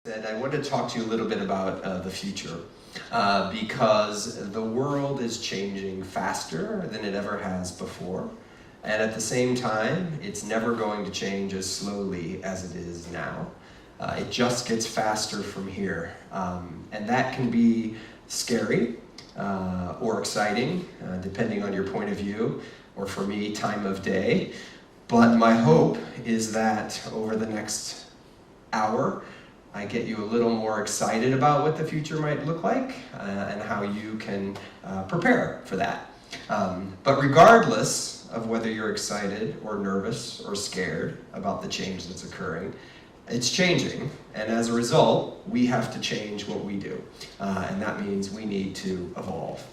I wanted to talk to you a little bit about the future because the world is changing faster than it ever has before, and at the same time it's never going to change as slowly as it is now. It just gets faster from here, and that can be scary or exciting depending on your point of view, or for me, time of day. But my hope is that over the next hour I get you a little more excited about what the future might look like and how you can prepare for that. But regardless of whether you're excited or nervous or scared about the change that's occurring, it's changing, and as a result, we have to change what we do. And that means we need to evolve.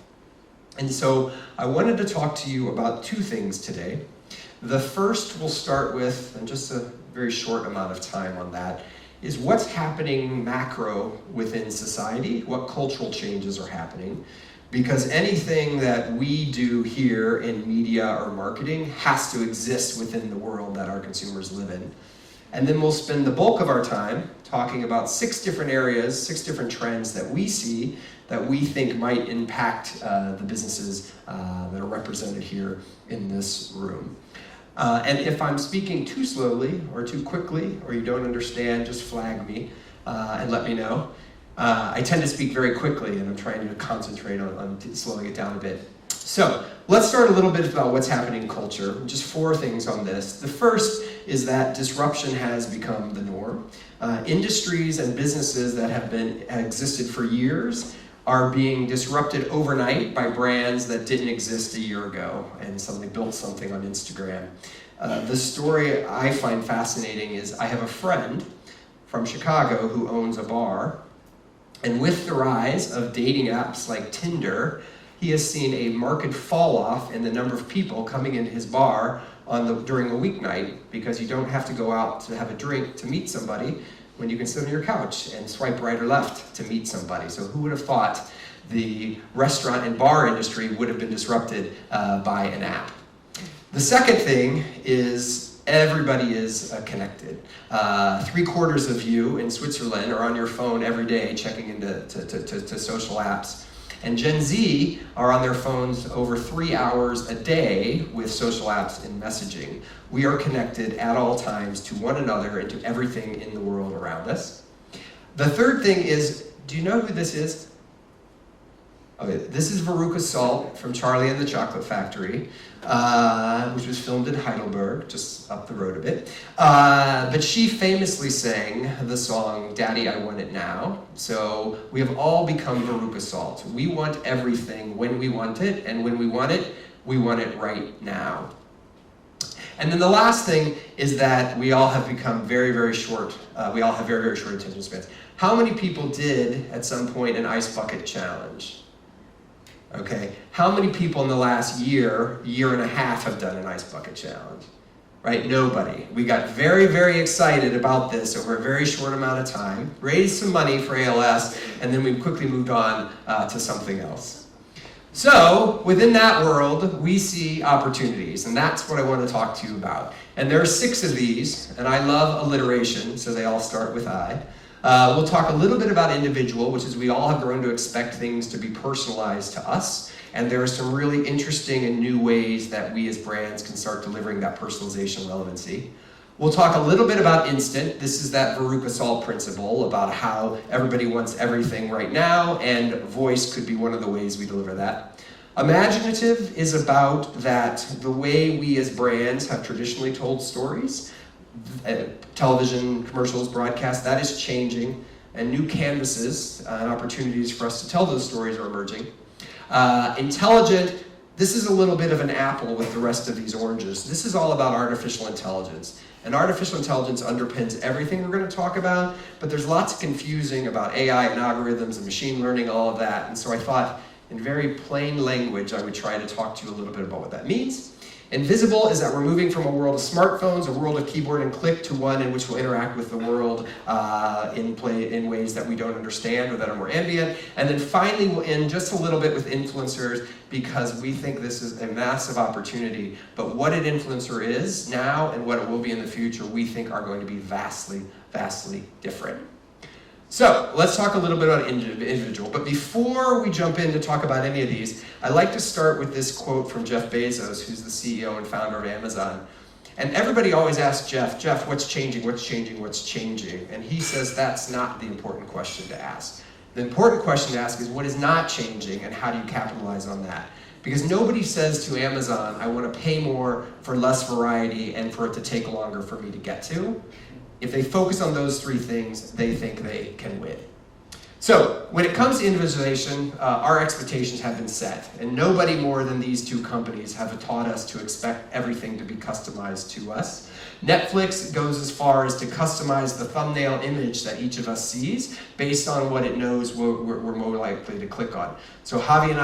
And so I wanted to talk to you about two things today. The first we'll start with, and just a very short amount of time on that, is what's happening macro within society, what cultural changes are happening, because anything that we do here in media or marketing has to exist within the world that our consumers live in. And then we'll spend the bulk of our time talking about 6 different areas, 6 different trends that we see that we think might impact the businesses that are represented here in this room. And if I'm speaking too slowly or too quickly or you don't understand, just flag me and let me know. I tend to speak very quickly and I'm trying to concentrate on slowing it down a bit. So let's start a little bit about what's happening in culture. Just 4 things on this. The first is that disruption has become the norm. Industries and businesses that have existed for years are being disrupted overnight by brands that didn't exist a year ago and suddenly built something on Instagram. The story I find fascinating is I have a friend from Chicago who owns a bar, and with the rise of dating apps like Tinder, he has seen a marked fall off in the number of people coming into his bar during a weeknight, because you don't have to go out to have a drink to meet somebody when you can sit on your couch and swipe right or left to meet somebody. So who would have thought the restaurant and bar industry would have been disrupted by an app? The second thing is everybody is connected. 3/4 of you in Switzerland are on your phone every day checking into social apps. And Gen Z are on their phones over 3 hours a day with social apps and messaging. We are connected at all times to one another and to everything in the world around us. The third thing is, do you know who this is? Okay, this is Veruca Salt from Charlie and the Chocolate Factory, which was filmed in Heidelberg, just up the road a bit. But she famously sang the song, "Daddy, I Want It Now." So we have all become Veruca Salt. We want everything when we want it, and when we want it right now. And then the last thing is that we all have become very, very short. We all have very, very short attention spans. How many people did, at some point, an ice bucket challenge? Okay, how many people in the last year and a half have done an ice bucket challenge? Right, nobody. We got very, very excited about this over a very short amount of time, raised some money for ALS, and then we quickly moved on to something else. So, within that world, we see opportunities, and that's what I want to talk to you about. And there are 6 of these, and I love alliteration, so they all start with I. We'll talk a little bit about individual, which is we all have grown to expect things to be personalized to us, and there are some really interesting and new ways that we as brands can start delivering that personalization relevancy. We'll talk a little bit about instant. This is that Veruca Salt principle about how everybody wants everything right now, and voice could be one of the ways we deliver that. Imaginative is about that the way we as brands have traditionally told stories, television, commercials, broadcast, that is changing, and new canvases and opportunities for us to tell those stories are emerging. Intelligent, this is a little bit of an apple with the rest of these oranges. This is all about artificial intelligence. And artificial intelligence underpins everything we're going to talk about, but there's lots of confusing about AI and algorithms and machine learning, all of that. And so I thought, in very plain language, I would try to talk to you a little bit about what that means. Invisible is that we're moving from a world of smartphones, a world of keyboard and click, to one in which we'll interact with the world in ways that we don't understand or that are more ambient. And then finally, we'll end just a little bit with influencers, because we think this is a massive opportunity. But what an influencer is now and what it will be in the future, we think are going to be vastly, vastly different. So let's talk a little bit about individual. But before we jump in to talk about any of these, I'd like to start with this quote from Jeff Bezos, who's the CEO and founder of Amazon. And everybody always asks Jeff, what's changing, what's changing, what's changing? And he says that's not the important question to ask. The important question to ask is what is not changing and how do you capitalize on that? Because nobody says to Amazon, I want to pay more for less variety and for it to take longer for me to get to. If they focus on those three things, they think they can win. So when it comes to individualization, our expectations have been set, and nobody more than these two companies have taught us to expect everything to be customized to us. Netflix goes as far as to customize the thumbnail image that each of us sees based on what it knows we're more likely to click on. So Javier and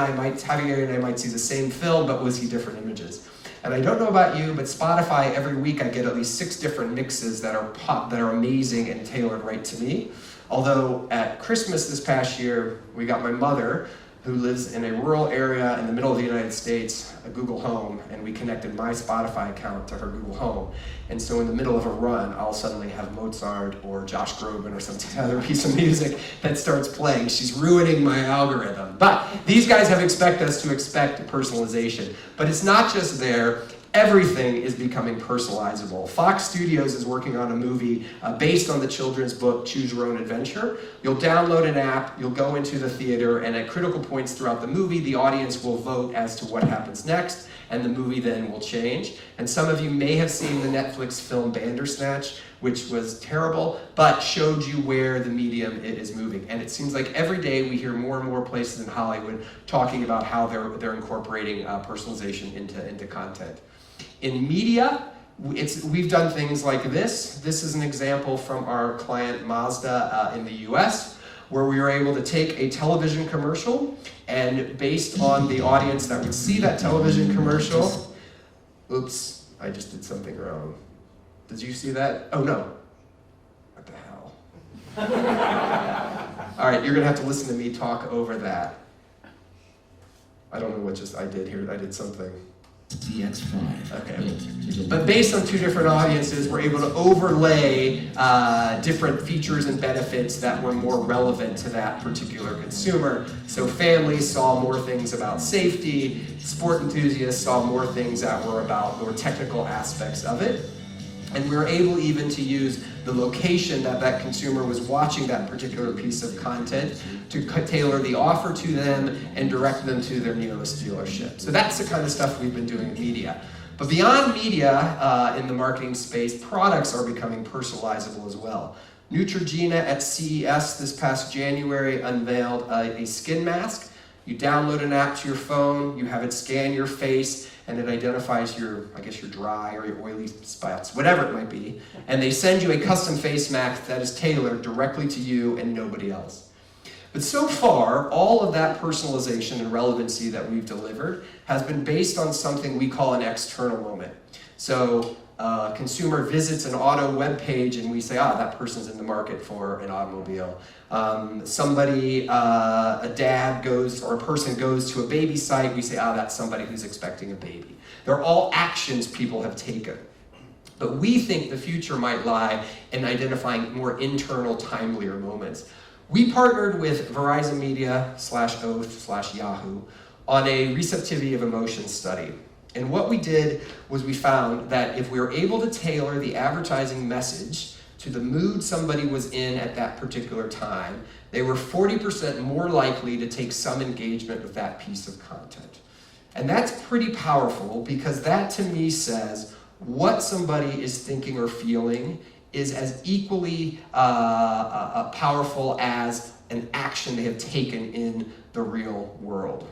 I might see the same film, but we'll see different images. And I don't know about you, but Spotify, every week I get at least 6 different mixes that are amazing and tailored right to me. Although at Christmas this past year, we got my mother, who lives in a rural area in the middle of the United States, a Google Home, and we connected my Spotify account to her Google Home. And so in the middle of a run, I'll suddenly have Mozart or Josh Groban or some other piece of music that starts playing. She's ruining my algorithm. But these guys have expected us to expect personalization. But it's not just there. Everything is becoming personalizable. Fox Studios is working on a movie based on the children's book, Choose Your Own Adventure. You'll download an app, you'll go into the theater, and at critical points throughout the movie, the audience will vote as to what happens next, and the movie then will change. And some of you may have seen the Netflix film Bandersnatch, which was terrible, but showed you where the medium is moving. And it seems like every day we hear more and more places in Hollywood talking about how they're incorporating personalization into content. In media, we've done things like this. This is an example from our client Mazda in the US, where we were able to take a television commercial, and based on the audience that would see that television commercial, oops, I just did something wrong. Did you see that? Oh no. What the hell? All right, you're gonna have to listen to me talk over that. I don't know what I did here. I did something. DX5. Okay. But based on 2 different audiences, we're able to overlay different features and benefits that were more relevant to that particular consumer. So families saw more things about safety, sport enthusiasts saw more things that were about more technical aspects of it. And we were able even to use the location that consumer was watching that particular piece of content to tailor the offer to them and direct them to their nearest dealership. So that's the kind of stuff we've been doing in media. But beyond media, in the marketing space, products are becoming personalizable as well. Neutrogena at CES this past January unveiled a skin mask. You download an app to your phone, you have it scan your face, and it identifies your dry or your oily spots, whatever it might be. And they send you a custom face mask that is tailored directly to you and nobody else. But so far, all of that personalization and relevancy that we've delivered has been based on something we call an external moment. So consumer visits an auto web page and we say, that person's in the market for an automobile. A dad goes, or a person goes to a baby site, we say, that's somebody who's expecting a baby. They're all actions people have taken. But we think the future might lie in identifying more internal, timelier moments. We partnered with Verizon Media /Oath/Yahoo on a receptivity of emotion study. And what we did was we found that if we were able to tailor the advertising message to the mood somebody was in at that particular time, they were 40% more likely to take some engagement with that piece of content. And that's pretty powerful because that to me says what somebody is thinking or feeling is as equally powerful as an action they have taken in the real world.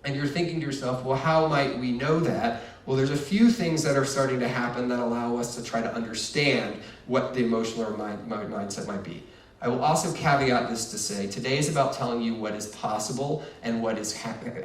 And you're thinking to yourself, well, how might we know that? Well, there's a few things that are starting to happen that allow us to try to understand what the emotional mindset might be. I will also caveat this to say, today is about telling you what is possible and what is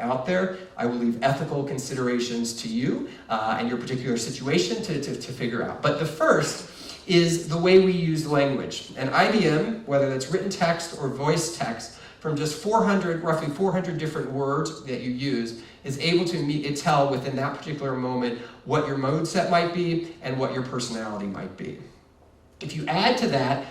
out there. I will leave ethical considerations to you and your particular situation to figure out. But the first is the way we use language. And IBM, whether that's written text or voice text, from just roughly 400 different words that you use, is able to tell within that particular moment what your mode set might be and what your personality might be. If you add to that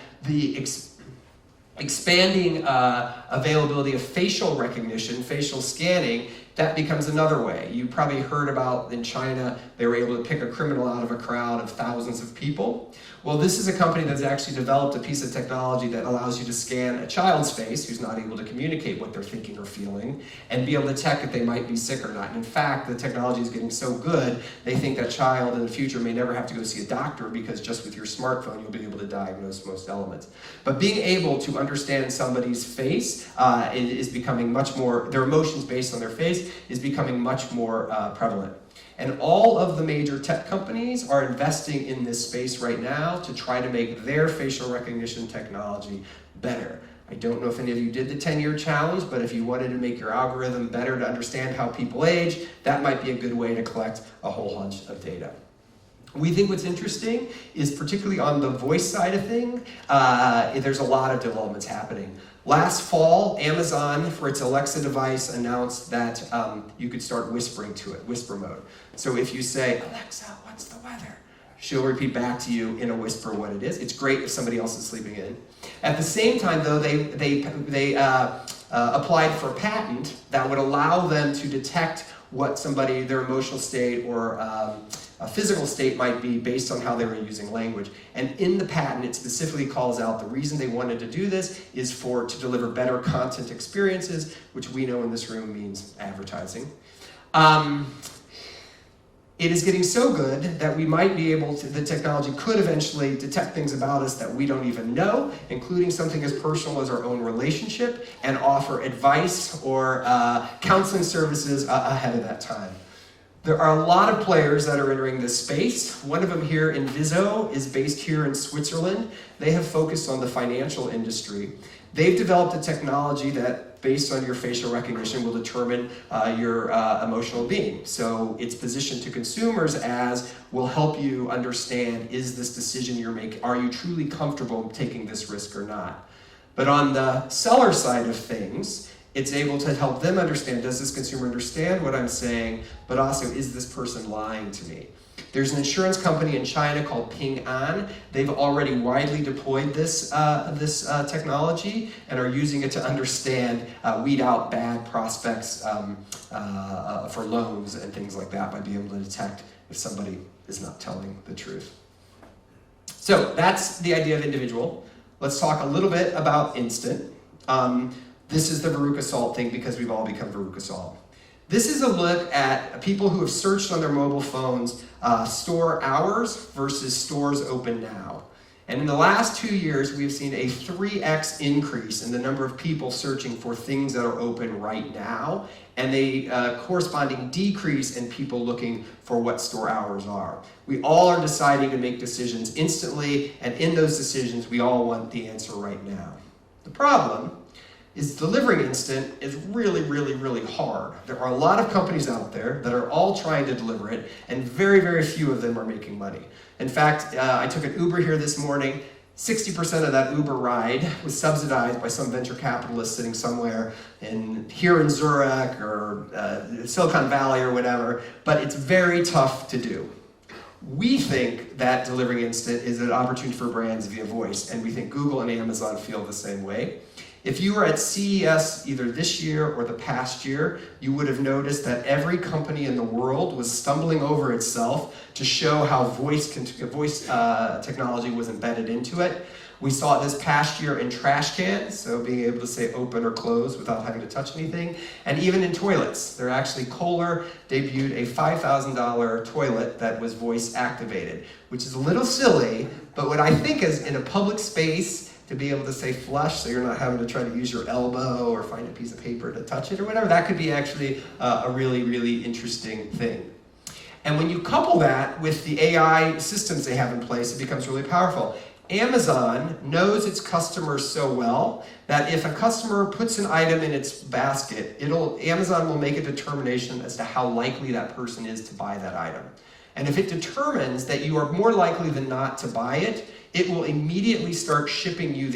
Expanding availability of facial recognition, facial scanning, that becomes another way. You probably heard about in China, they were able to pick a criminal out of a crowd of thousands of people. Well, this is a company that's actually developed a piece of technology that allows you to scan a child's face who's not able to communicate what they're thinking or feeling and be able to detect if they might be sick or not. And in fact, the technology is getting so good, they think that child in the future may never have to go see a doctor because just with your smartphone, you'll be able to diagnose most elements. But being able to understand somebody's face is becoming much more, their emotions based on their face is becoming much more prevalent. And all of the major tech companies are investing in this space right now to try to make their facial recognition technology better. I don't know if any of you did the 10-year challenge, but if you wanted to make your algorithm better to understand how people age, that might be a good way to collect a whole bunch of data. We think what's interesting is particularly on the voice side of things, there's a lot of developments happening. Last fall, Amazon, for its Alexa device, announced that you could start whispering to it, whisper mode. So if you say, Alexa, what's the weather? She'll repeat back to you in a whisper what it is. It's great if somebody else is sleeping in. At the same time, though, they applied for a patent that would allow them to detect what somebody, their emotional state or a physical state might be based on how they were using language. And in the patent, it specifically calls out the reason they wanted to do this is to deliver better content experiences, which we know in this room means advertising. It is getting so good that we might be able to, the technology could eventually detect things about us that we don't even know, including something as personal as our own relationship, and offer advice or counseling services ahead of that time. There are a lot of players that are entering this space. One of them here, Inviso, is based here in Switzerland. They have focused on the financial industry. They've developed a technology that, based on your facial recognition, will determine your emotional being. So it's positioned to consumers as, will help you understand, is this decision you're making, are you truly comfortable taking this risk or not? But on the seller side of things, it's able to help them understand, does this consumer understand what I'm saying, but also, is this person lying to me? There's an insurance company in China called Ping An. They've already widely deployed this technology and are using it to understand, weed out bad prospects for loans and things like that by being able to detect if somebody is not telling the truth. So that's the idea of individual. Let's talk a little bit about instant. This is the Veruca Salt thing because we've all become Veruca Salt. This is a look at people who have searched on their mobile phones store hours versus stores open now. And in the last 2 years, we've seen a 3x increase in the number of people searching for things that are open right now, and a corresponding decrease in people looking for what store hours are. We all are deciding to make decisions instantly, and in those decisions, we all want the answer right now. The problem is delivering instant is really, really, really hard. There are a lot of companies out there that are all trying to deliver it, and very, very few of them are making money. In fact, I took an Uber here this morning. 60% of that Uber ride was subsidized by some venture capitalist sitting somewhere here in Zurich or Silicon Valley or whatever, but it's very tough to do. We think that delivering instant is an opportunity for brands via voice, and we think Google and Amazon feel the same way. If you were at CES either this year or the past year, you would have noticed that every company in the world was stumbling over itself to show how voice technology was embedded into it. We saw it this past year in trash cans, so being able to say open or close without having to touch anything, and even in toilets. They're actually, Kohler debuted a $5,000 toilet that was voice activated, which is a little silly, but what I think is in a public space, to be able to say flush so you're not having to try to use your elbow or find a piece of paper to touch it or whatever, that could be actually a really, really interesting thing. And when you couple that with the AI systems they have in place, it becomes really powerful. Amazon knows its customers so well that if a customer puts an item in its basket, Amazon will make a determination as to how likely that person is to buy that item. And if it determines that you are more likely than not to buy it, it will immediately start shipping you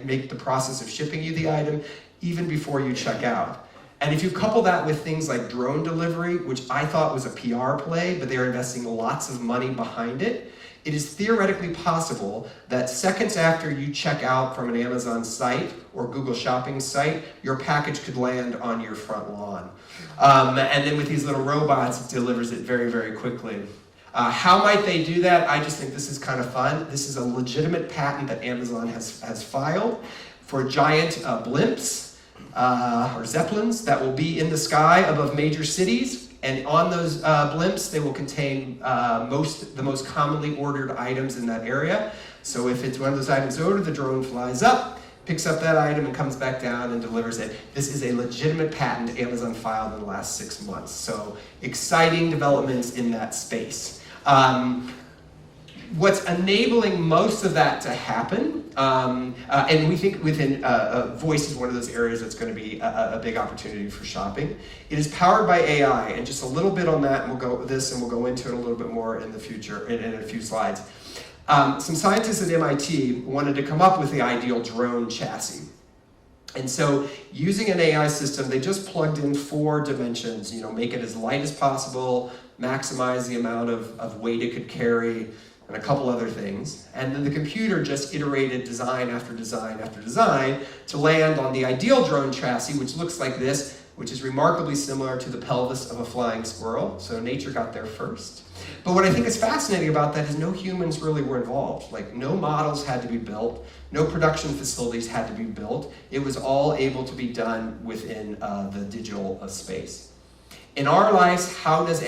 make the process of shipping you the item even before you check out. And if you couple that with things like drone delivery, which I thought was a PR play, but they're investing lots of money behind it, It is theoretically possible that seconds after you check out from an Amazon site or Google Shopping site, your package could land on your front lawn. And then with these little robots, it delivers it very, very quickly. How might they do that? I just think this is kind of fun. This is a legitimate patent that Amazon has filed for giant blimps or zeppelins that will be in the sky above major cities. And on those blimps, they will contain the most commonly ordered items in that area. So if it's one of those items ordered, the drone flies up, picks up that item, and comes back down and delivers it. This is a legitimate patent Amazon filed in the last 6 months. So exciting developments in that space. What's enabling most of that to happen, and we think within voice is one of those areas that's going to be a big opportunity for shopping. It is powered by AI, and just a little bit on that, and we'll go with this, and we'll go into it a little bit more in the future, in a few slides. Some scientists at MIT wanted to come up with the ideal drone chassis. And so using an AI system, they just plugged in 4 dimensions, make it as light as possible, maximize the amount of weight it could carry, and a couple other things. And then the computer just iterated design after design after design to land on the ideal drone chassis, which looks like this, which is remarkably similar to the pelvis of a flying squirrel. So nature got there first. But what I think is fascinating about that is no humans really were involved. Like, no models had to be built, no production facilities had to be built. It was all able to be done within the digital space. In our lives, how would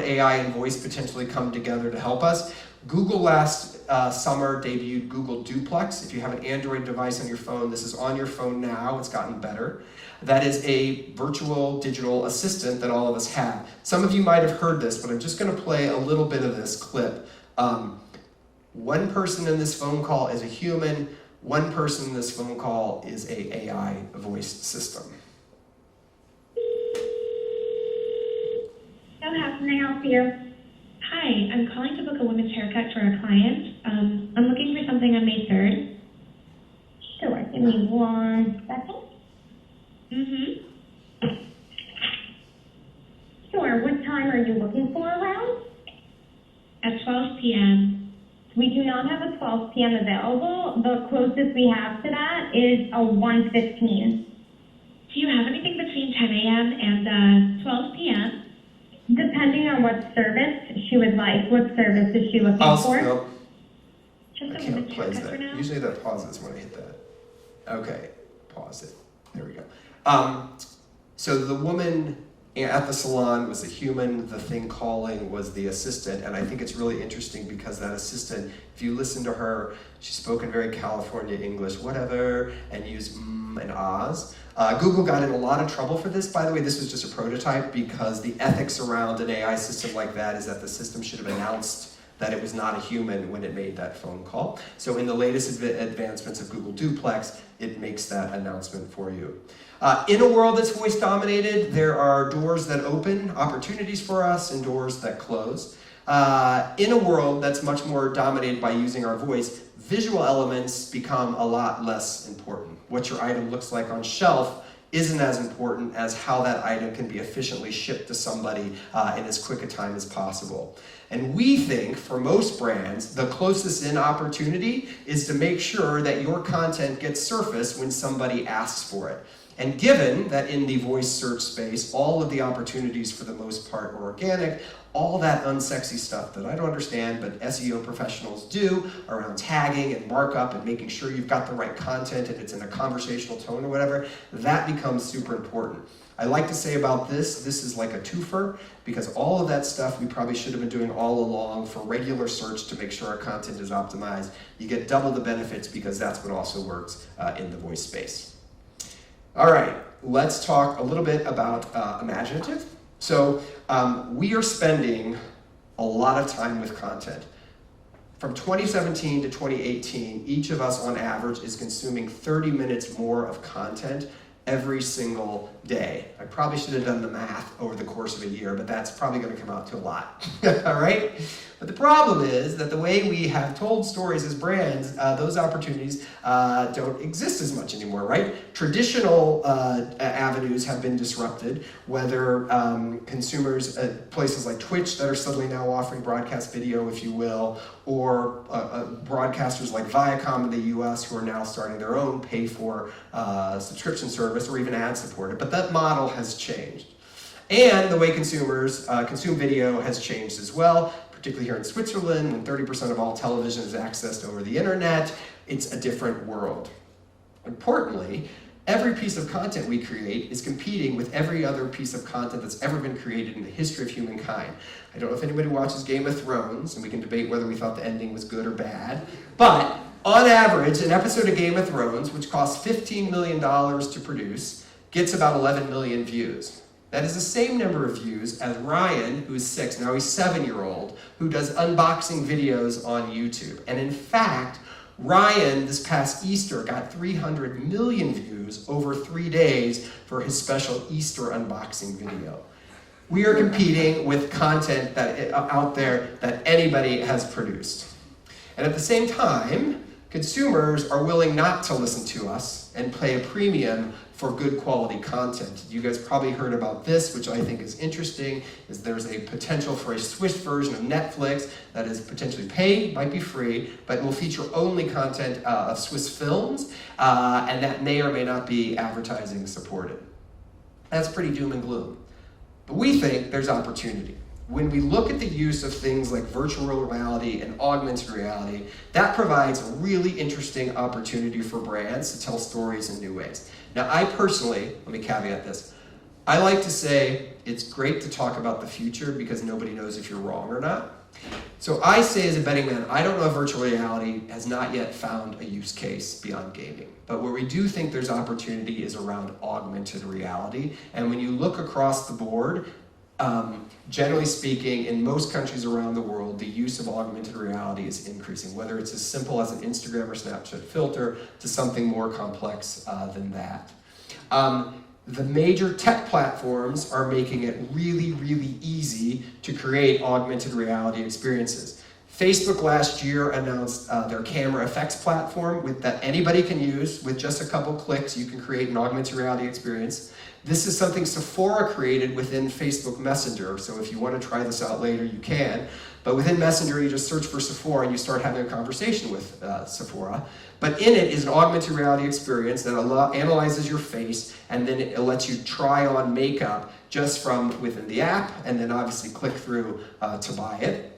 AI and voice potentially come together to help us? Google last summer debuted Google Duplex. If you have an Android device on your phone, this is on your phone now, it's gotten better. That is a virtual digital assistant that all of us have. Some of you might have heard this, but I'm just going to play a little bit of this clip. One person in this phone call is a human, one person in this phone call is a AI voice system. So how can I help you? Hi, I'm calling to book a women's haircut for a client. I'm looking for something on May 3rd. Sure, give me 1 second. Sure, what time are you looking for around? At 12 p.m. We do not have a 12 p.m. available. The closest we have to that is a 1:15. Do you have anything between 10 a.m. and 12 p.m.? Depending on what service she would like. What service is she looking for? Nope. Just I a can't women's place haircut for that. now? Usually that pauses when I hit that. Okay, pause it. There we go. So the woman at the salon was a human, the thing calling was the assistant, and I think it's really interesting because that assistant, if you listen to her, she spoke in very California English, whatever, and used and ahs. Google got in a lot of trouble for this. By the way, this was just a prototype because the ethics around an AI system like that is that the system should have announced that it was not a human when it made that phone call. So in the latest advancements of Google Duplex, it makes that announcement for you. In a world that's voice dominated, there are doors that open, opportunities for us, and doors that close. In a world that's much more dominated by using our voice, visual elements become a lot less important. What your item looks like on shelf isn't as important as how that item can be efficiently shipped to somebody in as quick a time as possible. And we think, for most brands, the closest in opportunity is to make sure that your content gets surfaced when somebody asks for it. And given that in the voice search space, all of the opportunities for the most part are organic, all that unsexy stuff that I don't understand, but SEO professionals do around tagging and markup and making sure you've got the right content and it's in a conversational tone or whatever, that becomes super important. I like to say about this is like a twofer, because all of that stuff we probably should have been doing all along for regular search to make sure our content is optimized. You get double the benefits because that's what also works in the voice space. All right, let's talk a little bit about imaginative. So we are spending a lot of time with content. From 2017 to 2018, each of us on average is consuming 30 minutes more of content every single day. I probably should have done the math over the course of a year, but that's probably going to come out to a lot. All right? But the problem is that the way we have told stories as brands, those opportunities don't exist as much anymore, right? Traditional avenues have been disrupted, whether consumers at places like Twitch that are suddenly now offering broadcast video, if you will, or broadcasters like Viacom in the US who are now starting their own pay-for subscription service or even ad-supported. But that model has changed. And the way consumers consume video has changed as well, particularly here in Switzerland, when 30% of all television is accessed over the internet. It's a different world. Importantly, every piece of content we create is competing with every other piece of content that's ever been created in the history of humankind. I don't know if anybody watches Game of Thrones, and we can debate whether we thought the ending was good or bad, but on average, an episode of Game of Thrones, which costs $15 million to produce, gets about 11 million views. That is the same number of views as Ryan, who is 6, now he's 7-year-old, who does unboxing videos on YouTube. And in fact, Ryan, this past Easter, got 300 million views over 3 days for his special Easter unboxing video. We are competing with content that out there that anybody has produced. And at the same time, consumers are willing not to listen to us and pay a premium for good quality content. You guys probably heard about this, which I think is interesting, is there's a potential for a Swiss version of Netflix that is potentially paid, might be free, but will feature only content of Swiss films, and that may or may not be advertising supported. That's pretty doom and gloom. But we think there's opportunity. When we look at the use of things like virtual reality and augmented reality, that provides a really interesting opportunity for brands to tell stories in new ways. Now, I personally, let me caveat this, I like to say it's great to talk about the future because nobody knows if you're wrong or not. So I say as a betting man, I don't know if virtual reality has not yet found a use case beyond gaming. But where we do think there's opportunity is around augmented reality. And when you look across the board, generally speaking, in most countries around the world, the use of augmented reality is increasing, whether it's as simple as an Instagram or Snapchat filter to something more complex than that. The major tech platforms are making it really, really easy to create augmented reality experiences. Facebook last year announced their camera effects platform that anybody can use. With just a couple clicks, you can create an augmented reality experience. This is something Sephora created within Facebook Messenger, so if you want to try this out later, you can. But within Messenger, you just search for Sephora and you start having a conversation with Sephora. But in it is an augmented reality experience that analyzes your face, and then it lets you try on makeup just from within the app, and then obviously click through to buy it.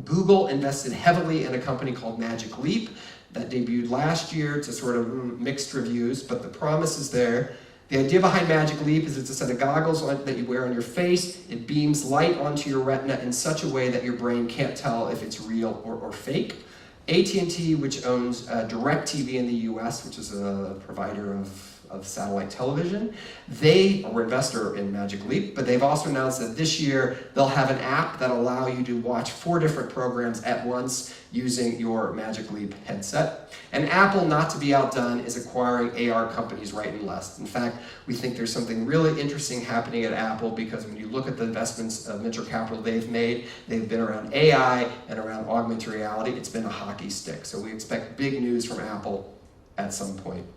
Google invested heavily in a company called Magic Leap that debuted last year to sort of mixed reviews, but the promise is there. The idea behind Magic Leap is it's a set of goggles that you wear on your face. It beams light onto your retina in such a way that your brain can't tell if it's real or fake. AT&T, which owns DirecTV in the US, which is a provider of satellite television, they were an investor in Magic Leap, but they've also announced that this year they'll have an app that'll allow you to watch 4 different programs at once using your Magic Leap headset. And Apple, not to be outdone, is acquiring AR companies right and left. In fact, we think there's something really interesting happening at Apple because when you look at the investments of venture capital they've made, they've been around AI and around augmented reality. It's been a hockey stick. So we expect big news from Apple at some point.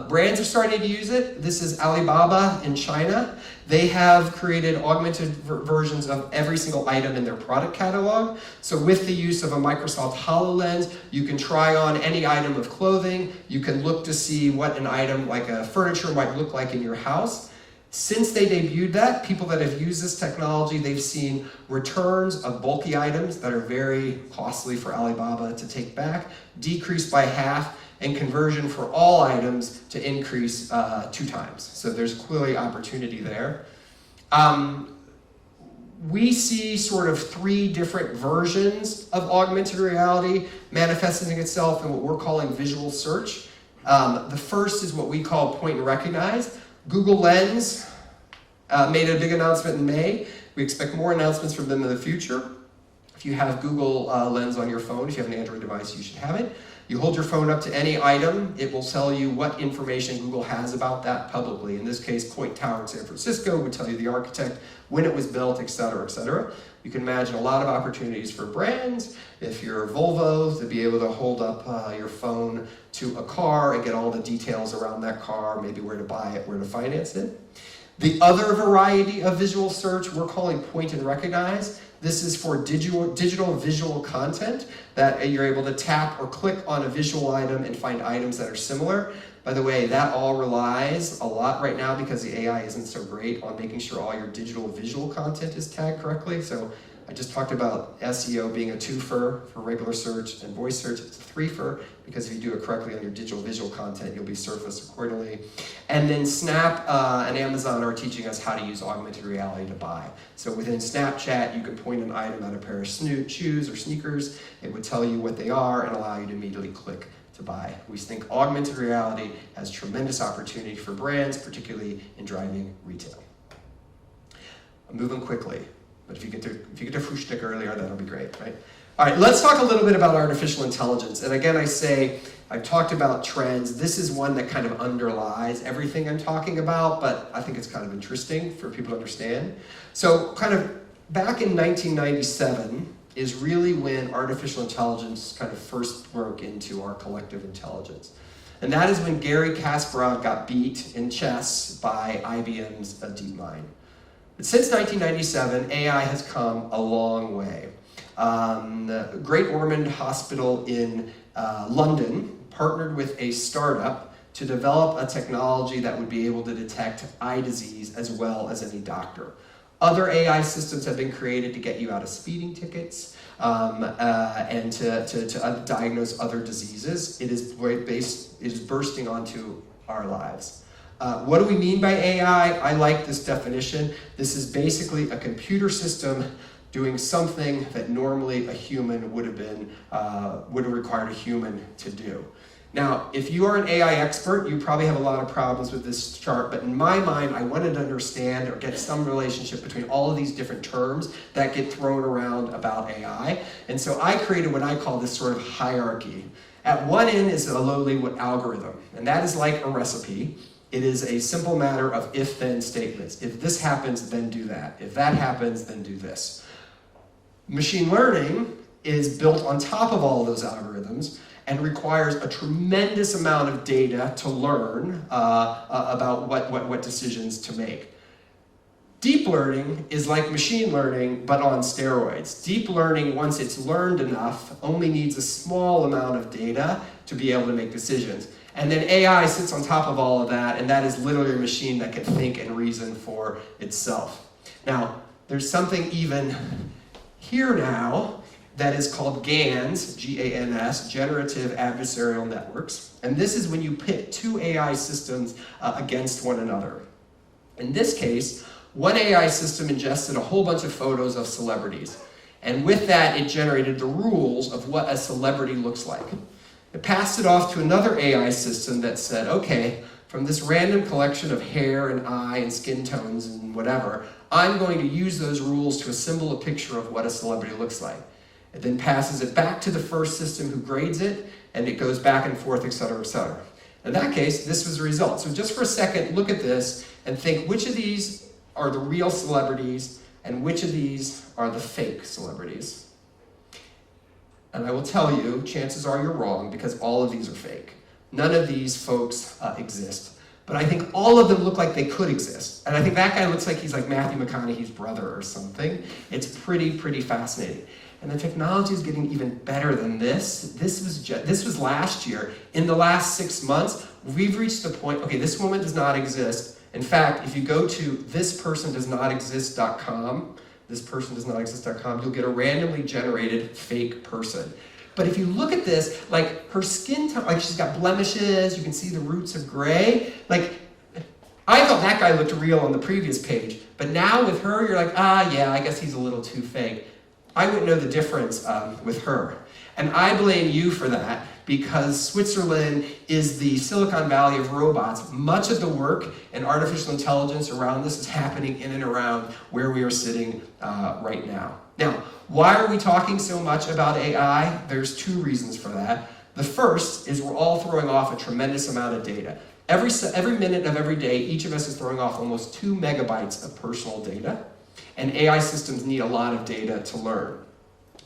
Brands are starting to use it. This is Alibaba in China. They have created augmented versions of every single item in their product catalog. So with the use of a Microsoft HoloLens, you can try on any item of clothing. You can look to see what an item like a furniture might look like in your house. Since they debuted that, people that have used this technology, they've seen returns of bulky items that are very costly for Alibaba to take back, decreased by half, and conversion for all items to increase 2 times. So there's clearly opportunity there. We see sort of 3 different versions of augmented reality manifesting itself in what we're calling visual search. The first is what we call point and recognize. Google Lens made a big announcement in May. We expect more announcements from them in the future. If you have Google Lens on your phone, if you have an Android device, you should have it. You hold your phone up to any item, it will tell you what information Google has about that publicly. In this case, Coit Tower in San Francisco would tell you the architect, when it was built, et cetera, et cetera. You can imagine a lot of opportunities for brands. If you're Volvo, to be able to hold up your phone to a car and get all the details around that car, maybe where to buy it, where to finance it. The other variety of visual search we're calling point and recognize. This is for digital visual content that you're able to tap or click on a visual item and find items that are similar. By the way, that all relies a lot right now, because the AI isn't so great, on making sure all your digital visual content is tagged correctly. So I just talked about SEO being a twofer for regular search and voice search. It's a threefer, because if you do it correctly on your digital visual content, you'll be surfaced accordingly. And then Snap and Amazon are teaching us how to use augmented reality to buy. So within Snapchat, you can point an item at a pair of shoes or sneakers. It would tell you what they are and allow you to immediately click to buy. We think augmented reality has tremendous opportunity for brands, particularly in driving retail. I'm moving quickly. But if you get to Frühstück earlier, that'll be great, right? All right, let's talk a little bit about artificial intelligence. And again, I've talked about trends. This is one that kind of underlies everything I'm talking about, but I think it's kind of interesting for people to understand. So kind of back in 1997 is really when artificial intelligence kind of first broke into our collective intelligence. And that is when Garry Kasparov got beat in chess by IBM's DeepMind. But since 1997, AI has come a long way. The Great Ormond Hospital in London partnered with a startup to develop a technology that would be able to detect eye disease as well as any doctor. Other AI systems have been created to get you out of speeding tickets and to diagnose other diseases. It is bursting onto our lives. What do we mean by AI? I like this definition. This is basically a computer system doing something that normally a human would have required a human to do. Now, if you are an AI expert, you probably have a lot of problems with this chart, but in my mind, I wanted to understand or get some relationship between all of these different terms that get thrown around about AI. And so I created what I call this sort of hierarchy. At one end is a lowly algorithm, and that is like a recipe. It is a simple matter of if-then statements. If this happens, then do that. If that happens, then do this. Machine learning is built on top of all of those algorithms and requires a tremendous amount of data to learn about what decisions to make. Deep learning is like machine learning, but on steroids. Deep learning, once it's learned enough, only needs a small amount of data to be able to make decisions. And then AI sits on top of all of that, and that is literally a machine that can think and reason for itself. Now, there's something even here now that is called GANs, G-A-N-S, Generative Adversarial Networks. And this is when you pit two AI systems against one another. In this case, one AI system ingested a whole bunch of photos of celebrities. And with that, it generated the rules of what a celebrity looks like. It passed it off to another AI system that said, okay, from this random collection of hair and eye and skin tones and whatever, I'm going to use those rules to assemble a picture of what a celebrity looks like. It then passes it back to the first system who grades it, and it goes back and forth, et cetera, et cetera. In that case, this was the result. So just for a second, look at this and think which of these are the real celebrities and which of these are the fake celebrities. And I will tell you, chances are you're wrong, because all of these are fake. None of these folks exist. But I think all of them look like they could exist. And I think that guy looks like he's like Matthew McConaughey's brother or something. It's pretty fascinating. And the technology is getting even better than this. This was last year. In the last 6 months, we've reached the point, okay, this woman does not exist. In fact, if you go to thispersondoesnotexist.com, you'll get a randomly generated fake person. But if you look at this, like her skin tone, like she's got blemishes, you can see the roots of gray. Like, I thought that guy looked real on the previous page, but now with her, you're like, yeah, I guess he's a little too fake. I wouldn't know the difference with her. And I blame you for that, because Switzerland is the Silicon Valley of robots. Much of the work in artificial intelligence around this is happening in and around where we are sitting right now. Now, Why are we talking so much about AI? There's two reasons for that. The first is we're all throwing off a tremendous amount of data. Every minute of every day, each of us is throwing off almost 2 megabytes of personal data, and AI systems need a lot of data to learn.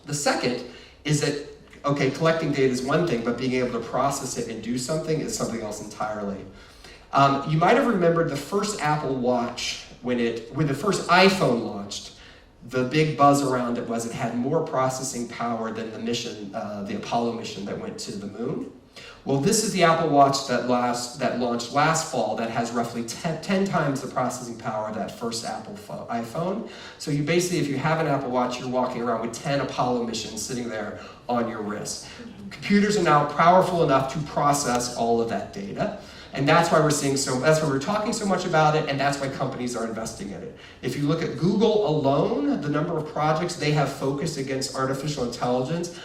The second is that, okay, collecting data is one thing, but being able to process it and do something is something else entirely. You might have remembered the first Apple Watch, when the first iPhone launched, the big buzz around it was it had more processing power than the mission, the Apollo mission that went to the moon. Well, this is the Apple Watch that launched last fall that has roughly 10 times the processing power of that first Apple iPhone. So you basically, if you have an Apple Watch, you're walking around with 10 Apollo missions sitting there on your wrist. Computers are now powerful enough to process all of that data. And that's why that's why we're talking so much about it, and that's why companies are investing in it. If you look at Google alone, the number of projects they have focused against artificial intelligence,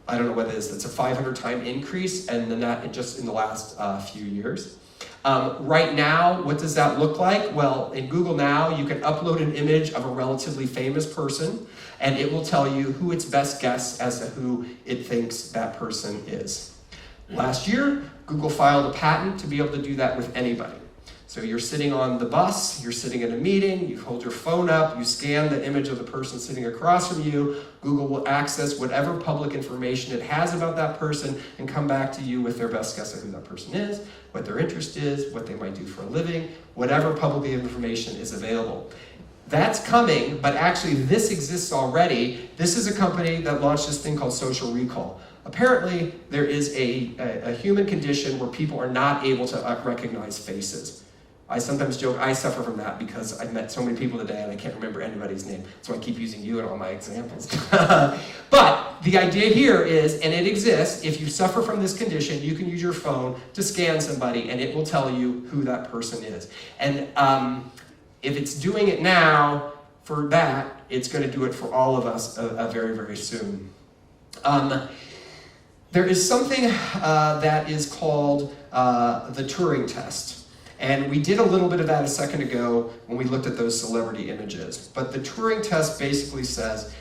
I don't know what it is, that's a 500-time increase, and then that just in the last few years. Right now, what does that look like? Well, in Google now, you can upload an image of a relatively famous person, and it will tell you who its best guess as to who it thinks that person is. Last year, Google filed a patent to be able to do that with anybody. So you're sitting on the bus, you're sitting in a meeting, you hold your phone up, you scan the image of the person sitting across from you, Google will access whatever public information it has about that person and come back to you with their best guess of who that person is, what their interest is, what they might do for a living, whatever public information is available. That's coming, but actually this exists already. This is a company that launched this thing called social recall. Apparently, there is a human condition where people are not able to recognize faces. I sometimes joke, I suffer from that because I've met so many people today and I can't remember anybody's name, so I keep using you in all my examples. But the idea here is, and it exists, if you suffer from this condition, you can use your phone to scan somebody and it will tell you who that person is. And if it's doing it now for that, it's going to do it for all of us very, very soon. There is something that is called the Turing test. And we did a little bit of that a second ago when we looked at those celebrity images. But the Turing test basically says,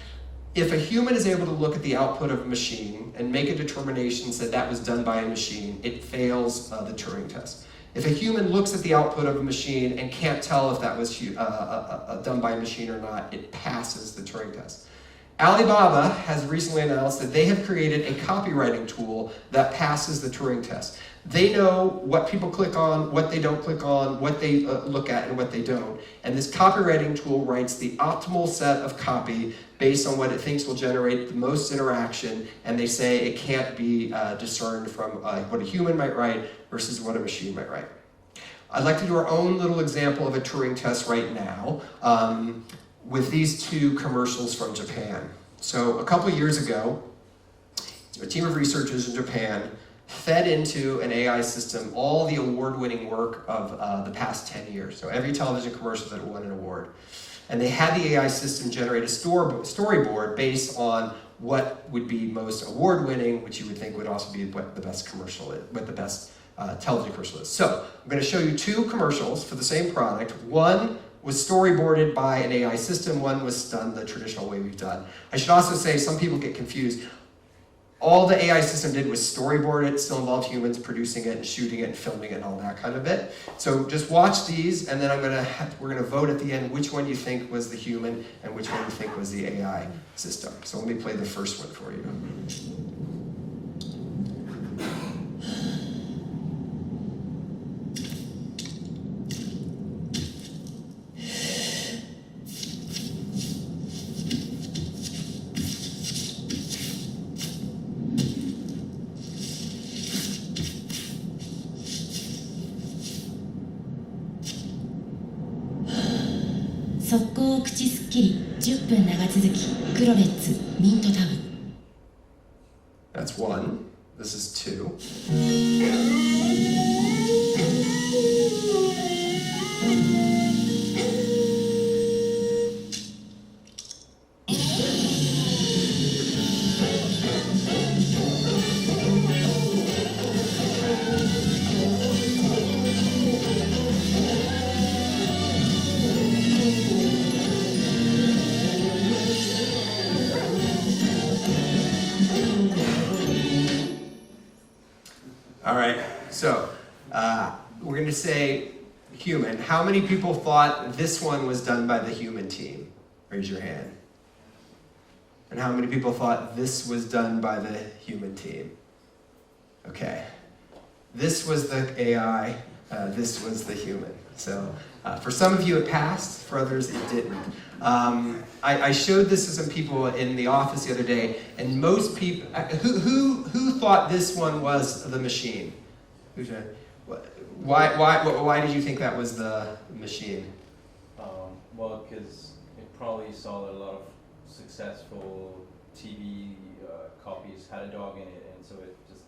if a human is able to look at the output of a machine and make a determination that that was done by a machine, it fails the Turing test. If a human looks at the output of a machine and can't tell if that was done by a machine or not, it passes the Turing test. Alibaba has recently announced that they have created a copywriting tool that passes the Turing test. They know what people click on, what they don't click on, what they look at, and what they don't. And this copywriting tool writes the optimal set of copy based on what it thinks will generate the most interaction, and they say it can't be discerned from what a human might write versus what a machine might write. I'd like to do our own little example of a Turing test right now with these two commercials from Japan. So a couple years ago, a team of researchers in Japan fed into an AI system all the award-winning work of the past 10 years. So every television commercial that won an award. And they had the AI system generate a storyboard based on what would be most award-winning, which you would think would also be what the best commercial is, what the best television commercial is. So I'm going to show you two commercials for the same product. One was storyboarded by an AI system, one was done the traditional way we've done. I should also say some people get confused. All the AI system did was storyboard it, still involved humans producing it and shooting it and filming it and all that kind of bit. So just watch these, and then we're gonna vote at the end which one you think was the human and which one you think was the AI system. So let me play the first one for you. 速攻を口すっきり10分長続きクロレッツミントタウン That's one. This is two. All right, so we're going to say human. How many people thought this one was done by the human team? Raise your hand. And how many people thought this was done by the human team? Okay. This was the AI, this was the human. So for some of you it passed, for others it didn't. I showed this to some people in the office the other day, and most people, who thought this one was the machine? Why did you think that was the machine? Well, because it probably saw that a lot of successful TV copies had a dog in it, and so it just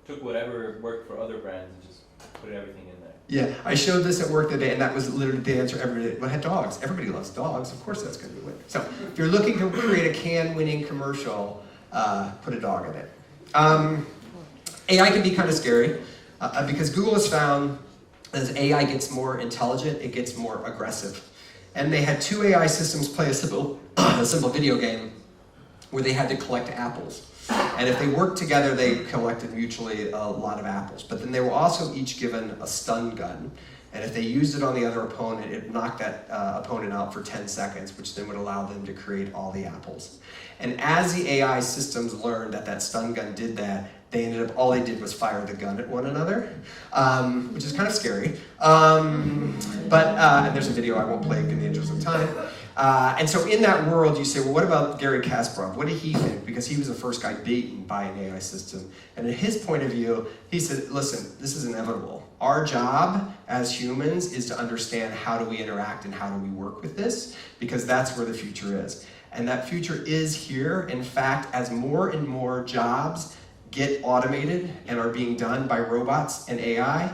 took whatever worked for other brands and just put everything in there. Yeah, I showed this at work today, and that was literally the answer every day. Well, it had dogs. Everybody loves dogs. Of course that's going to be winning. So if you're looking to create a can-winning commercial, put a dog in it. AI can be kind of scary because Google has found as AI gets more intelligent, it gets more aggressive. And they had two AI systems play a simple video game where they had to collect apples. And if they worked together, they collected mutually a lot of apples. But then they were also each given a stun gun. And if they used it on the other opponent, it knocked that opponent out for 10 seconds, which then would allow them to create all the apples. And as the AI systems learned that that stun gun did that, all they did was fire the gun at one another, which is kind of scary. And there's a video I won't play in the interest of time. And so in that world, you say, well, what about Gary Kasparov? What did he think? Because he was the first guy beaten by an AI system. And in his point of view, he said, listen, this is inevitable. Our job as humans is to understand how do we interact and how do we work with this, because that's where the future is. And that future is here. In fact, as more and more jobs get automated and are being done by robots and AI,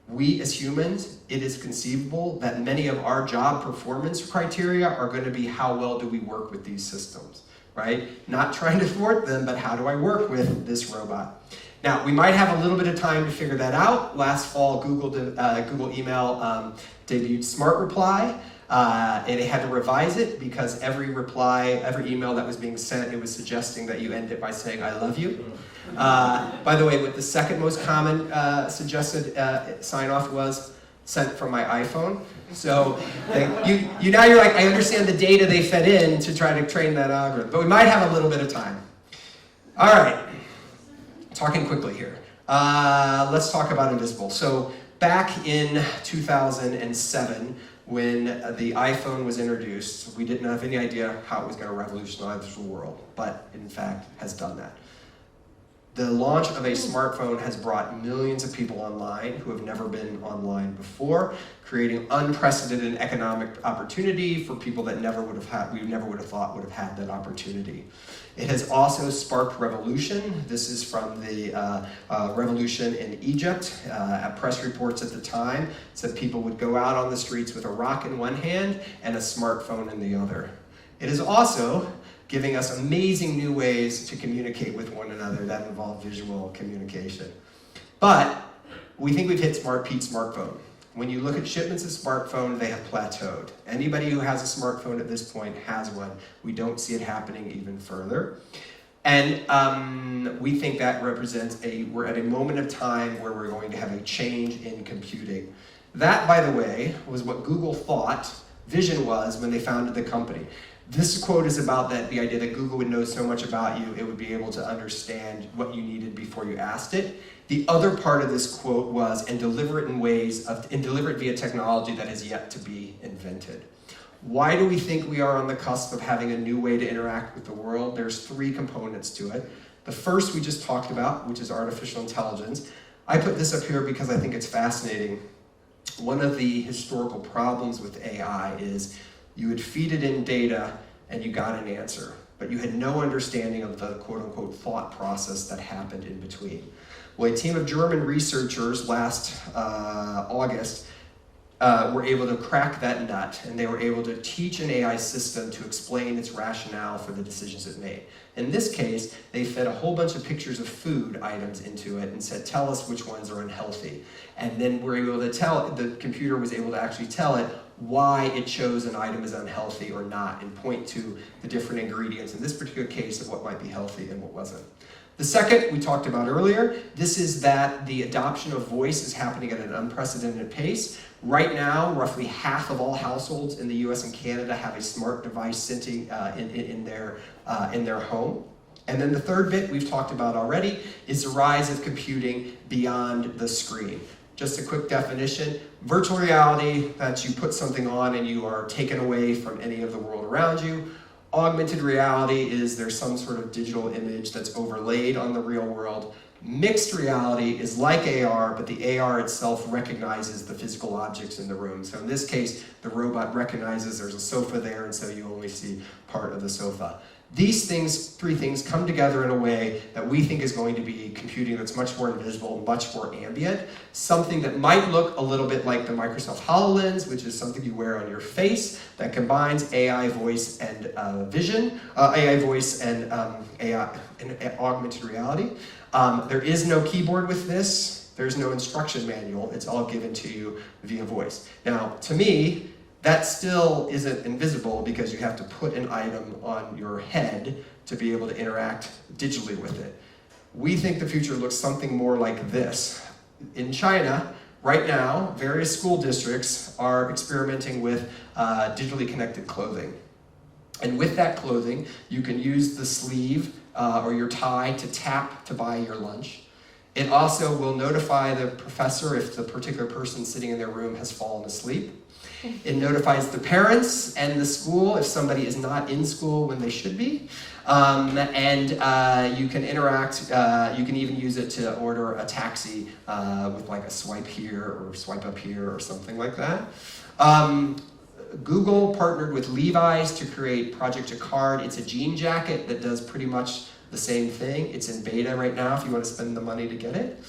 we as humans, it is conceivable that many of our job performance criteria are going to be how well do we work with these systems, right? Not trying to thwart them, but how do I work with this robot? Now, we might have a little bit of time to figure that out. Last fall, Google Email debuted Smart Reply. And it had to revise it because every email that was being sent, it was suggesting that you end it by saying, I love you. By the way, what the second most common suggested sign-off was sent from my iPhone. So you're like, I understand the data they fed in to try to train that algorithm, but we might have a little bit of time. All right, talking quickly here. Let's talk about Invisible. So back in 2007, when the iPhone was introduced, we didn't have any idea how it was going to revolutionize the world, but in fact has done that. The launch of a smartphone has brought millions of people online who have never been online before, creating unprecedented economic opportunity for people that we never would have thought would have had that opportunity. It has also sparked revolution. This is from the revolution in Egypt. Press reports at the time said people would go out on the streets with a rock in one hand and a smartphone in the other. It is also giving us amazing new ways to communicate with one another that involve visual communication. But we think we've hit peak smartphone. When you look at shipments of smartphone, they have plateaued. Anybody who has a smartphone at this point has one. We don't see it happening even further. And we think that represents we're at a moment of time where we're going to have a change in computing. That, by the way, was what Google thought vision was when they founded the company. This quote is about the idea that Google would know so much about you, it would be able to understand what you needed before you asked it. The other part of this quote was, and deliver it via technology that is yet to be invented. Why do we think we are on the cusp of having a new way to interact with the world? There's three components to it. The first we just talked about, which is artificial intelligence. I put this up here because I think it's fascinating. One of the historical problems with AI is you would feed it in data and you got an answer, but you had no understanding of the quote-unquote thought process that happened in between. Well, a team of German researchers last August were able to crack that nut, and they were able to teach an AI system to explain its rationale for the decisions it made. In this case, they fed a whole bunch of pictures of food items into it and said, tell us which ones are unhealthy. And then the computer was able to actually tell it why it chose an item as unhealthy or not, and point to the different ingredients, in this particular case, of what might be healthy and what wasn't. The second we talked about earlier, this is that the adoption of voice is happening at an unprecedented pace. Right now, roughly half of all households in the US and Canada have a smart device sitting in their home. And then the third bit we've talked about already is the rise of computing beyond the screen. Just a quick definition, virtual reality, that you put something on and you are taken away from any of the world around you. Augmented reality is there's some sort of digital image that's overlaid on the real world. Mixed reality is like AR, but the AR itself recognizes the physical objects in the room. So in this case, the robot recognizes there's a sofa there, and so you only see part of the sofa. These things, three things, come together in a way that we think is going to be computing that's much more invisible, much more ambient. Something that might look a little bit like the Microsoft HoloLens, which is something you wear on your face that combines AI voice and vision, AI voice and AI and augmented reality. There is no keyboard with this. There's no instruction manual. It's all given to you via voice. Now, to me, that still isn't invisible because you have to put an item on your head to be able to interact digitally with it. We think the future looks something more like this. In China, right now, various school districts are experimenting with digitally connected clothing. And with that clothing, you can use the sleeve or your tie to tap to buy your lunch. It also will notify the professor if the particular person sitting in their room has fallen asleep. It notifies the parents and the school if somebody is not in school when they should be. You can interact, you can even use it to order a taxi with like a swipe here or swipe up here or something like that. Google partnered with Levi's to create Project Jacquard. It's a jean jacket that does pretty much the same thing. It's in beta right now if you want to spend the money to get it.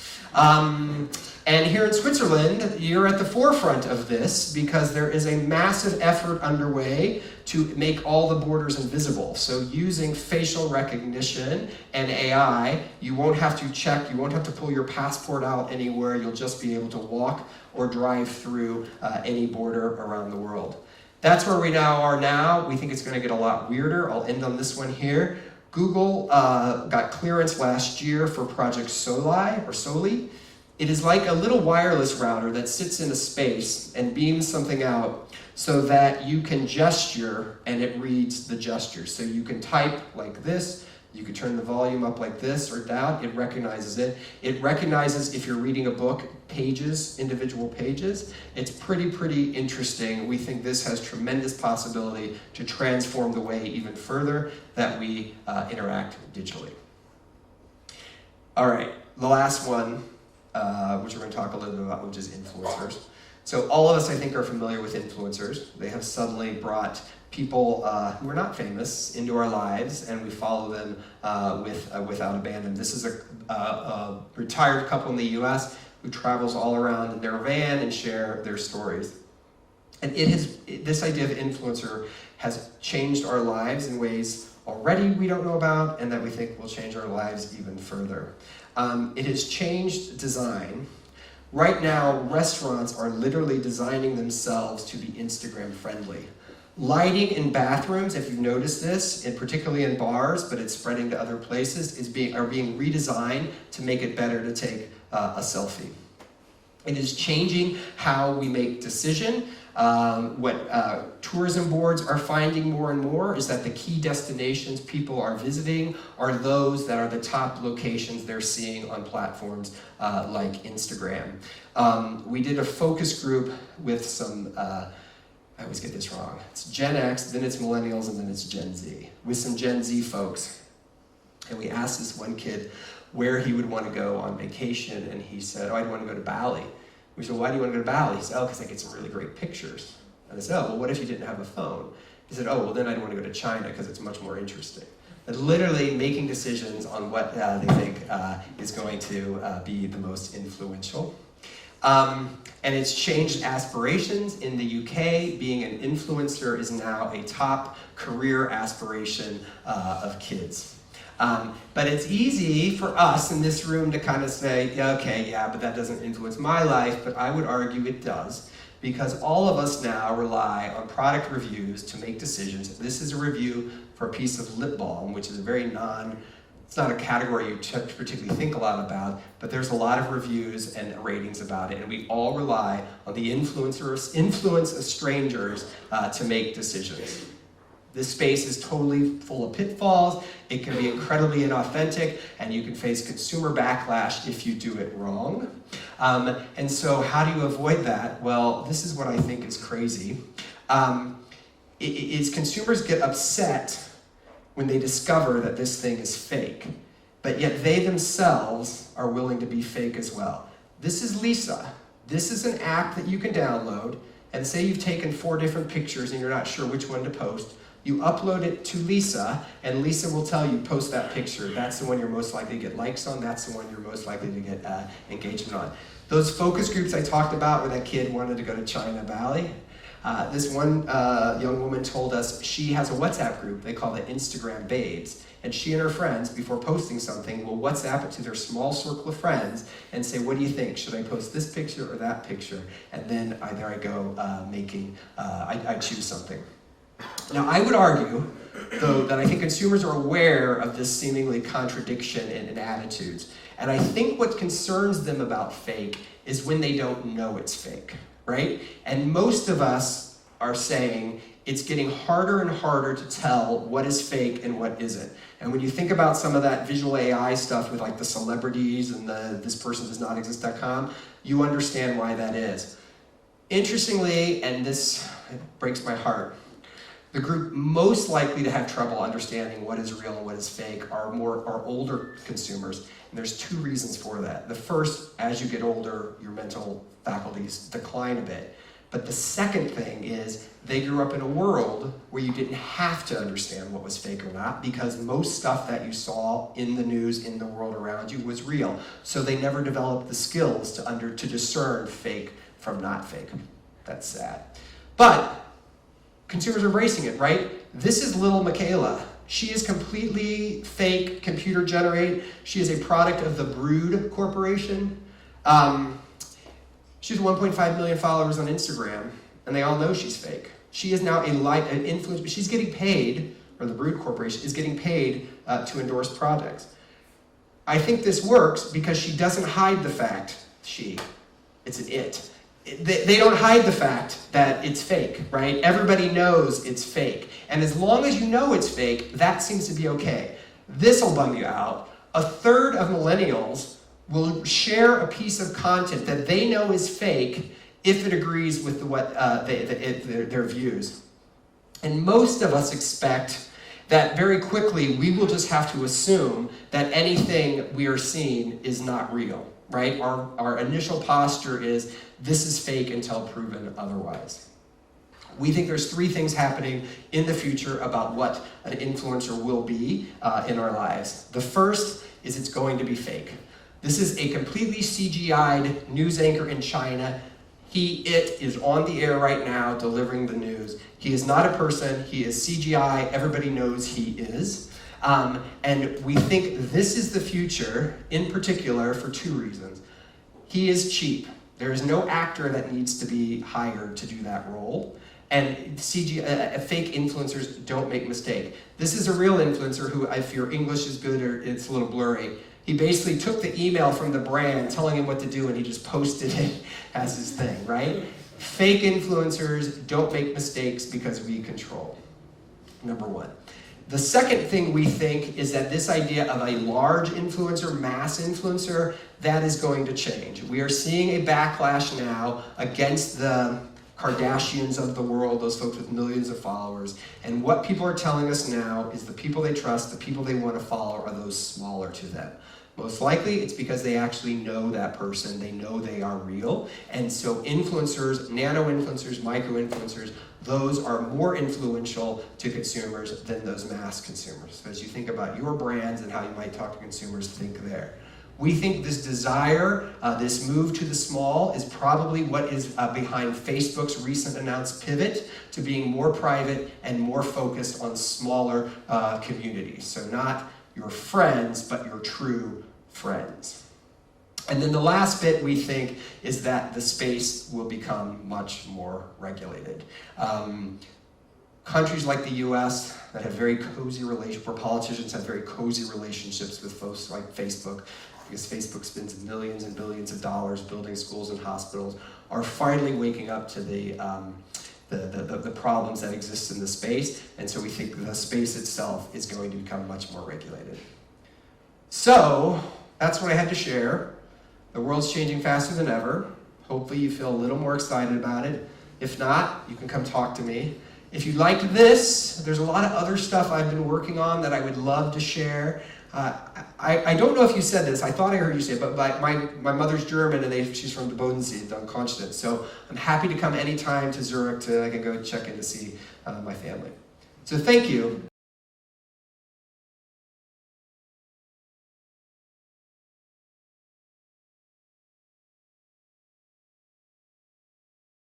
And here in Switzerland, you're at the forefront of this because there is a massive effort underway to make all the borders invisible. So using facial recognition and AI, you won't have to check, you won't have to pull your passport out anywhere. You'll just be able to walk or drive through any border around the world. That's where we now are now. We think it's going to get a lot weirder. I'll end on this one here. Google got clearance last year for Project Soli. It is like a little wireless router that sits in a space and beams something out so that you can gesture and it reads the gesture. So you can type like this, you can turn the volume up like this or down, it recognizes it. It recognizes if you're reading a book, pages, individual pages. It's pretty interesting. We think this has tremendous possibility to transform the way even further that we interact digitally. All right, the last one, which we're going to talk a little bit about, which is influencers. So all of us, I think, are familiar with influencers. They have suddenly brought people who are not famous into our lives, and we follow them without abandon. This is a retired couple in the US who travels all around in their van and share their stories. And this idea of influencer has changed our lives in ways already we don't know about and that we think will change our lives even further. It has changed design. Right now, restaurants are literally designing themselves to be Instagram friendly. Lighting in bathrooms, if you've noticed this, and particularly in bars, but it's spreading to other places, are being redesigned to make it better to take a selfie. It is changing how we make decisions. What tourism boards are finding more and more is that the key destinations people are visiting are those that are the top locations they're seeing on platforms like Instagram. We did a focus group with some, I always get this wrong, it's Gen X, then it's Millennials, and then it's Gen Z, with some Gen Z folks. And we asked this one kid where he would want to go on vacation, and he said, I'd want to go to Bali. We said, why do you want to go to Bali? He said, because I get some really great pictures. And I said, well, what if you didn't have a phone? He said, well, then I'd want to go to China because it's much more interesting. And literally making decisions on what they think is going to be the most influential. And it's changed aspirations. In the UK, being an influencer is now a top career aspiration of kids. But it's easy for us in this room to kind of say, okay, yeah, but that doesn't influence my life, but I would argue it does, because all of us now rely on product reviews to make decisions. This is a review for a piece of lip balm, which is a very It's not a category you particularly think a lot about, but there's a lot of reviews and ratings about it, and we all rely on the influence of strangers to make decisions. This space is totally full of pitfalls. It can be incredibly inauthentic, and you can face consumer backlash if you do it wrong. And so how do you avoid that? Well, this is what I think is crazy. Is consumers get upset when they discover that this thing is fake, but yet they themselves are willing to be fake as well. This is Lisa. This is an app that you can download, and say you've taken 4 different pictures and you're not sure which one to post. You upload it to Lisa, and Lisa will tell you, post that picture. That's the one you're most likely to get likes on. That's the one you're most likely to get engagement on. Those focus groups I talked about where that kid wanted to go to China Valley, this one young woman told us she has a WhatsApp group. They call it Instagram Babes. And she and her friends, before posting something, will WhatsApp it to their small circle of friends and say, what do you think? Should I post this picture or that picture? And then there I go I choose something. Now, I would argue, though, that I think consumers are aware of this seemingly contradiction in attitudes. And I think what concerns them about fake is when they don't know it's fake, right? And most of us are saying it's getting harder and harder to tell what is fake and what isn't. And when you think about some of that visual AI stuff with like the celebrities and the thispersondoesnotexist.com, you understand why that is. Interestingly, and this breaks my heart, the group most likely to have trouble understanding what is real and what is fake are older consumers. And there's 2 reasons for that. The first, as you get older, your mental faculties decline a bit. But the second thing is they grew up in a world where you didn't have to understand what was fake or not, because most stuff that you saw in the news, in the world around you, was real. So they never developed the skills to discern fake from not fake. That's sad. But consumers are embracing it, right? This is little Michaela. She is completely fake, computer generated. She is a product of the Brood Corporation. She has 1.5 million followers on Instagram, and they all know she's fake. She is now an influencer, but she's getting paid, or the Brood Corporation is getting paid to endorse projects. I think this works because she doesn't hide the fact, it's an it. They don't hide the fact that it's fake, right? Everybody knows it's fake. And as long as you know it's fake, that seems to be okay. This will bum you out. 1/3 of millennials will share a piece of content that they know is fake if it agrees with their views. And most of us expect that very quickly we will just have to assume that anything we are seeing is not real, right? Our initial posture is, this is fake until proven otherwise. We think there's 3 things happening in the future about what an influencer will be in our lives. The first is it's going to be fake. This is a completely CGI'd news anchor in China. It is on the air right now delivering the news. He is not a person, he is CGI, everybody knows he is. And we think this is the future, in particular, for 2 reasons. He is cheap. There is no actor that needs to be hired to do that role. And fake influencers don't make mistake. This is a real influencer who, if your English is good or it's a little blurry, he basically took the email from the brand telling him what to do and he just posted it as his thing, right? Fake influencers don't make mistakes because we control. Number 1. The second thing we think is that this idea of a large influencer, mass influencer, that is going to change. We are seeing a backlash now against the Kardashians of the world, those folks with millions of followers. And what people are telling us now is the people they trust, the people they want to follow are those smaller to them. Most likely it's because they actually know that person, they know they are real. And so influencers, nano-influencers, micro-influencers, those are more influential to consumers than those mass consumers. So as you think about your brands and how you might talk to consumers, think there. We think this desire, this move to the small, is probably what is behind Facebook's recent announced pivot to being more private and more focused on smaller communities. So not your friends, but your true friends. And then the last bit we think is that the space will become much more regulated. countries like the US that have very cozy relationships, where politicians have very cozy relationships with folks like Facebook, because Facebook spends millions and billions of dollars building schools and hospitals, are finally waking up to the problems that exist in the space, and so we think the space itself is going to become much more regulated. So, that's what I had to share. The world's changing faster than ever. Hopefully you feel a little more excited about it. If not, you can come talk to me. If you liked this, there's a lot of other stuff I've been working on that I would love to share. I don't know if you said this, I thought I heard you say it, but my mother's German and she's from the Bodensee, Donkonstadt. So I'm happy to come anytime to Zurich I can go check in to see my family. So thank you.